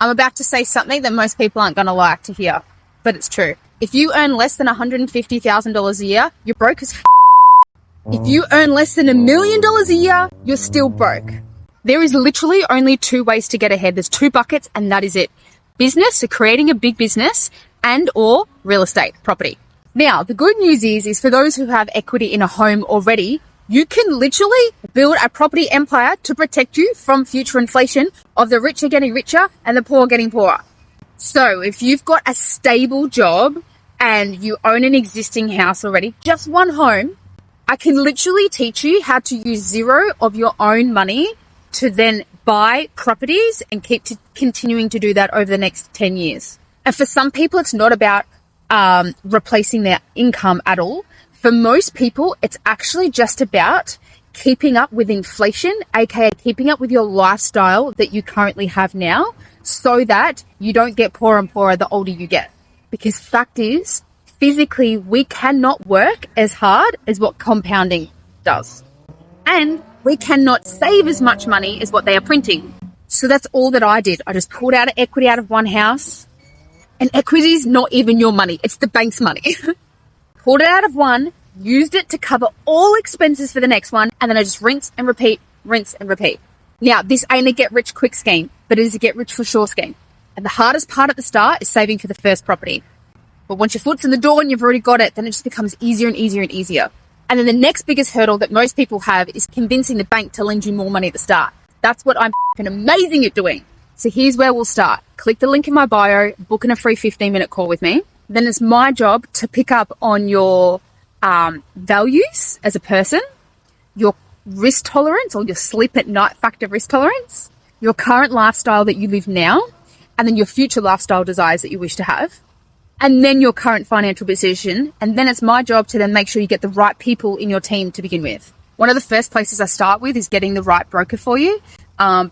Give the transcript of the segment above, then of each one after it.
I'm about to say something that most people aren't going to like to hear, but it's true. If you earn less than $150,000 a year, you're broke as f***. If you earn less than $1 million a year, you're still broke. There is literally only two ways to get ahead. There's two buckets, and that is it. Business, so creating a big business, and or real estate, property. Now, the good news is for those who have equity in a home already, you can literally build a property empire to protect you from future inflation of the rich are getting richer and the poor getting poorer. So if you've got a stable job and you own an existing house already, just one home, I can literally teach you how to use zero of your own money to then buy properties and keep continuing to do that over the next 10 years. And for some people, it's not about replacing their income at all. For most people, it's actually just about keeping up with inflation, aka keeping up with your lifestyle that you currently have now, so that you don't get poorer and poorer the older you get. Because fact is, physically, we cannot work as hard as what compounding does. And we cannot save as much money as what they are printing. So that's all that I did. I just pulled out equity out of one house. And equity is not even your money. It's the bank's money. Pulled it out of one, used it to cover all expenses for the next one, and then I just rinse and repeat, rinse and repeat. Now, this ain't a get-rich-quick scheme, but it is a get-rich-for-sure scheme. And the hardest part at the start is saving for the first property. But once your foot's in the door and you've already got it, then it just becomes easier and easier and easier. And then the next biggest hurdle that most people have is convincing the bank to lend you more money at the start. That's what I'm amazing at doing. So here's where we'll start. Click the link in my bio, book in a free 15-minute call with me. Then it's my job to pick up on your values as a person, your risk tolerance or your sleep at night factor risk tolerance, your current lifestyle that you live now, and then your future lifestyle desires that you wish to have, and then your current financial position. And then it's my job to then make sure you get the right people in your team to begin with. One of the first places I start with is getting the right broker for you.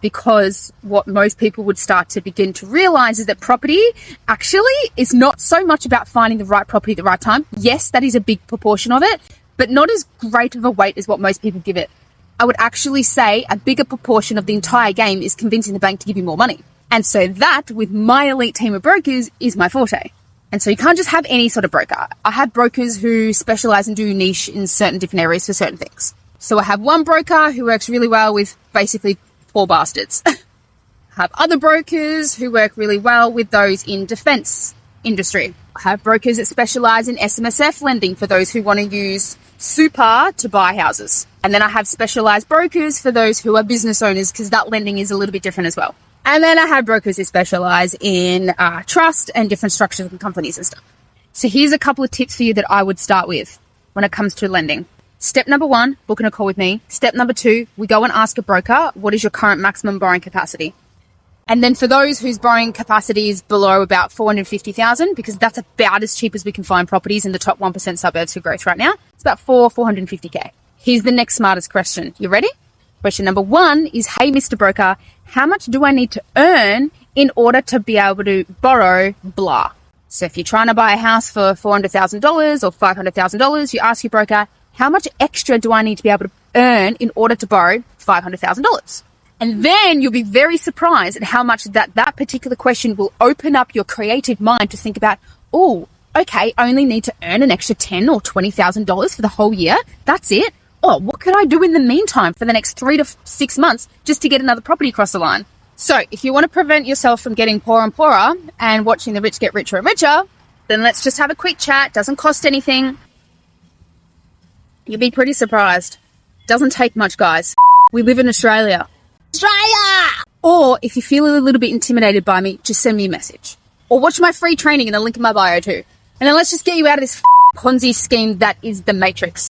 Because what most people would start to begin to realize is that property actually is not so much about finding the right property at the right time. Yes, that is a big proportion of it, but not as great of a weight as what most people give it. I would actually say a bigger proportion of the entire game is convincing the bank to give you more money. And so that, with my elite team of brokers, is my forte. And so you can't just have any sort of broker. I have brokers who specialize and do niche in certain different areas for certain things. So I have one broker who works really well with basically poor bastards. Have other brokers who work really well with those in defense industry. I have brokers that specialize in SMSF lending for those who want to use super to buy houses. And then I have specialized brokers for those who are business owners, because that lending is a little bit different as well. And then I have brokers who specialize in trust and different structures and companies and stuff. So here's a couple of tips for you that I would start with when it comes to lending. Step number 1, booking a call with me. Step number 2, we go and ask a broker, what is your current maximum borrowing capacity? And then for those whose borrowing capacity is below about $450,000, because that's about as cheap as we can find properties in the top 1% suburbs for growth right now, it's about $450K. Here's the next smartest question. You ready? Question number 1 is, hey, Mr. Broker, how much do I need to earn in order to be able to borrow blah? So if you're trying to buy a house for $400,000 or $500,000, you ask your broker, how much extra do I need to be able to earn in order to borrow $500,000? And then you'll be very surprised at how much that particular question will open up your creative mind to think about, oh, okay, I only need to earn an extra $10,000 or $20,000 for the whole year. That's it. Oh, what could I do in the meantime for the next 3 to 6 months just to get another property across the line? So if you want to prevent yourself from getting poorer and poorer and watching the rich get richer and richer, then let's just have a quick chat. Doesn't cost anything. You'll be pretty surprised. Doesn't take much, guys. We live in Australia. Australia! Or if you feel a little bit intimidated by me, just send me a message. Or watch my free training in the link in my bio too. And then let's just get you out of this Ponzi scheme that is the Matrix.